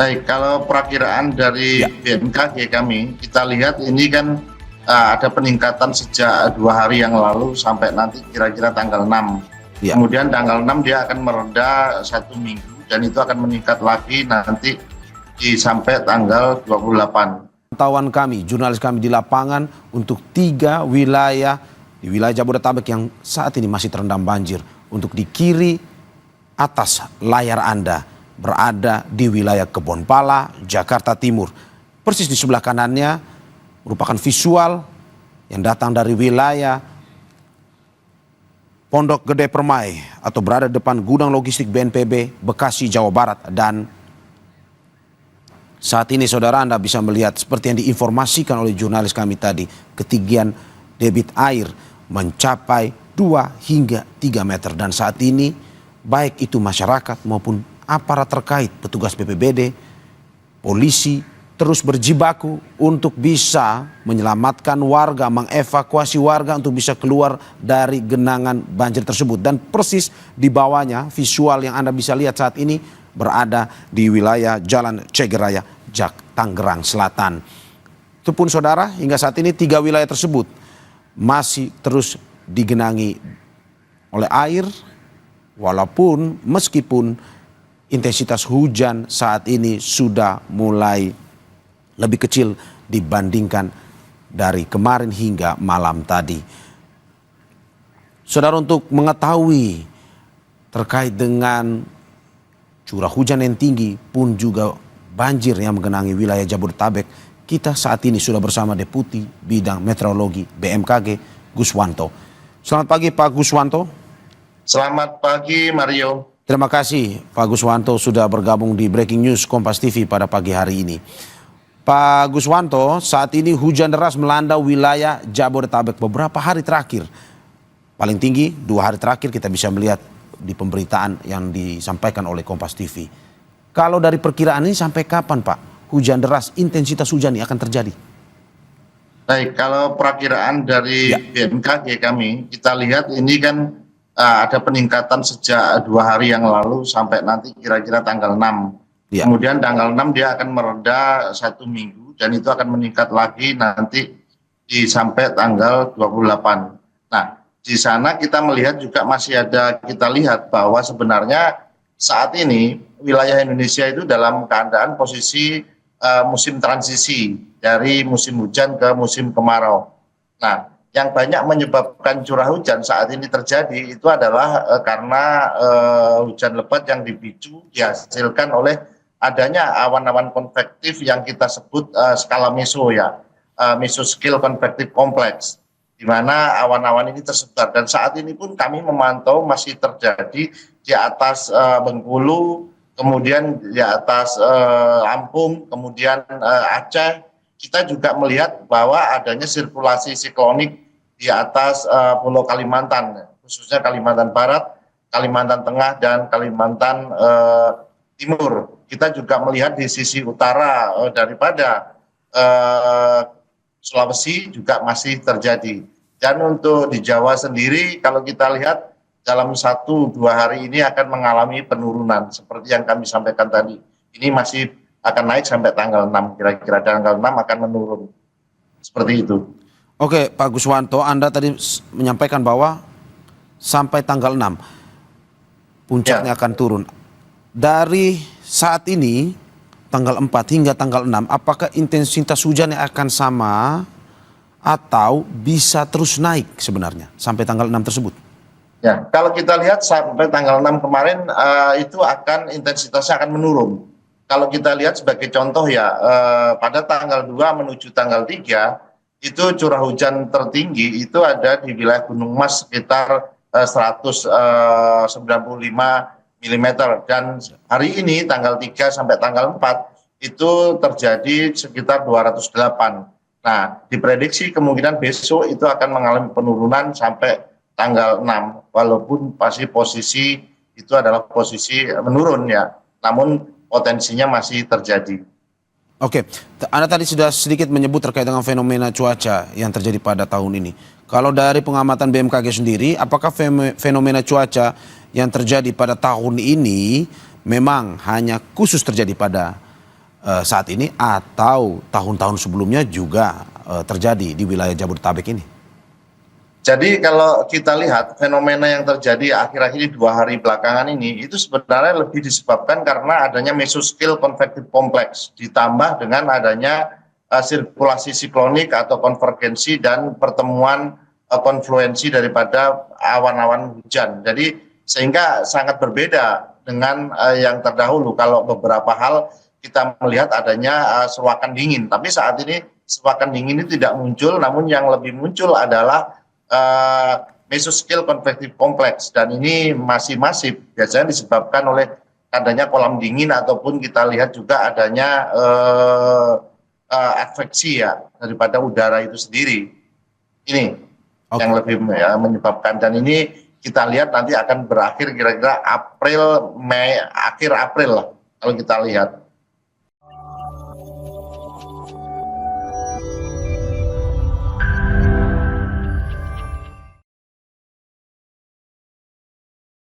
Baik, kalau perakiraan dari Ya, BMKG kami, kita lihat ini kan ada peningkatan sejak 2 hari yang lalu sampai nanti kira-kira tanggal 6. ya. Kemudian tanggal 6 dia akan mereda 1 minggu dan itu akan meningkat lagi nanti sampai tanggal 28. Pantauan kami, jurnalis kami di lapangan untuk 3 wilayah di wilayah Jabodetabek yang saat ini masih terendam banjir. Untuk di kiri atas layar Anda berada di wilayah Kebonpala, Jakarta Timur. Persis di sebelah kanannya merupakan visual yang datang dari wilayah Pondok Gede Permai atau berada di depan gudang logistik BNPB Bekasi, Jawa Barat. Dan saat ini saudara Anda bisa melihat seperti yang diinformasikan oleh jurnalis kami tadi, ketinggian debit air mencapai 2 hingga 3 meter. Dan saat ini baik itu masyarakat maupun aparat terkait, petugas BPBD, polisi terus berjibaku untuk bisa menyelamatkan warga, mengevakuasi warga untuk bisa keluar dari genangan banjir tersebut. Dan persis di bawahnya visual yang Anda bisa lihat saat ini berada di wilayah Jalan Cegeraya, Tangerang Selatan. Itu pun saudara, hingga saat ini 3 wilayah tersebut masih terus digenangi oleh air, walaupun meskipun intensitas hujan saat ini sudah mulai lebih kecil dibandingkan dari kemarin hingga malam tadi. Saudara, untuk mengetahui terkait dengan curah hujan yang tinggi pun juga banjir yang menggenangi wilayah Jabodetabek, kita saat ini sudah bersama Deputi Bidang Meteorologi BMKG, Guswanto. Selamat pagi Pak Guswanto. Selamat pagi Mario. Terima kasih Pak Guswanto sudah bergabung di Breaking News Kompas TV pada pagi hari ini. Pak Guswanto, saat ini hujan deras melanda wilayah Jabodetabek beberapa hari terakhir. Paling tinggi 2 hari terakhir kita bisa melihat di pemberitaan yang disampaikan oleh Kompas TV. Kalau dari perkiraan ini sampai kapan Pak hujan deras, intensitas hujan ini akan terjadi? Baik, kalau perakiraan dari BMKG kami, kita lihat ini kan ada peningkatan sejak 2 hari yang lalu sampai nanti kira-kira tanggal 6. Ya. Kemudian tanggal 6 dia akan mereda 1 minggu dan itu akan meningkat lagi nanti sampai tanggal 28. Nah, di sana kita melihat juga masih ada, kita lihat bahwa sebenarnya saat ini wilayah Indonesia itu dalam keadaan posisi musim transisi dari musim hujan ke musim kemarau. Nah, yang banyak menyebabkan curah hujan saat ini terjadi itu adalah karena hujan lebat yang dihasilkan oleh adanya awan-awan konvektif yang kita sebut skala meso ya, mesoscale convective complex, di mana awan-awan ini tersebar. Dan saat ini pun kami memantau masih terjadi di atas Bengkulu, kemudian di atas Lampung, kemudian Aceh. Kita juga melihat bahwa adanya sirkulasi siklonik di atas Pulau Kalimantan, khususnya Kalimantan Barat, Kalimantan Tengah, dan Kalimantan Timur. Kita juga melihat di sisi utara daripada Sulawesi juga masih terjadi. Dan untuk di Jawa sendiri, kalau kita lihat dalam 1-2 hari ini akan mengalami penurunan seperti yang kami sampaikan tadi. Ini masih akan naik sampai tanggal 6, kira-kira tanggal 6 akan menurun. Seperti itu. Oke Pak Guswanto, Anda tadi menyampaikan bahwa sampai tanggal 6 puncaknya akan turun. Dari saat ini tanggal 4 hingga tanggal 6, apakah intensitas hujannya akan sama atau bisa terus naik sebenarnya sampai tanggal 6 tersebut? Ya, kalau kita lihat sampai tanggal 6 kemarin itu akan intensitasnya akan menurun. Kalau kita lihat sebagai contoh ya, pada tanggal 2 menuju tanggal 3 itu curah hujan tertinggi itu ada di wilayah Gunung Mas sekitar 195 mm, dan hari ini tanggal 3 sampai tanggal 4 itu terjadi sekitar 208. Nah, diprediksi kemungkinan besok itu akan mengalami penurunan sampai tanggal 6, walaupun pasti posisi itu adalah posisi menurun ya, namun potensinya masih terjadi. Oke, Anda tadi sudah sedikit menyebut terkait dengan fenomena cuaca yang terjadi pada tahun ini. Kalau dari pengamatan BMKG sendiri, apakah fenomena cuaca yang terjadi pada tahun ini memang hanya khusus terjadi pada saat ini atau tahun-tahun sebelumnya juga terjadi di wilayah Jabodetabek ini? Jadi kalau kita lihat fenomena yang terjadi akhir-akhir ini 2 hari belakangan ini itu sebenarnya lebih disebabkan karena adanya mesoscale konvektif kompleks ditambah dengan adanya sirkulasi siklonik atau konvergensi dan pertemuan konfluensi daripada awan-awan hujan. Jadi sehingga sangat berbeda dengan yang terdahulu. Kalau beberapa hal kita melihat adanya sewakan dingin, tapi saat ini sewakan dingin ini tidak muncul, namun yang lebih muncul adalah mesoscale konvektif kompleks, dan ini masih masif, biasanya disebabkan oleh adanya kolam dingin ataupun kita lihat juga adanya adveksi ya daripada udara itu sendiri. Ini yang lebih ya, menyebabkan, dan ini kita lihat nanti akan berakhir kira-kira April, Mei, akhir April lah kalau kita lihat.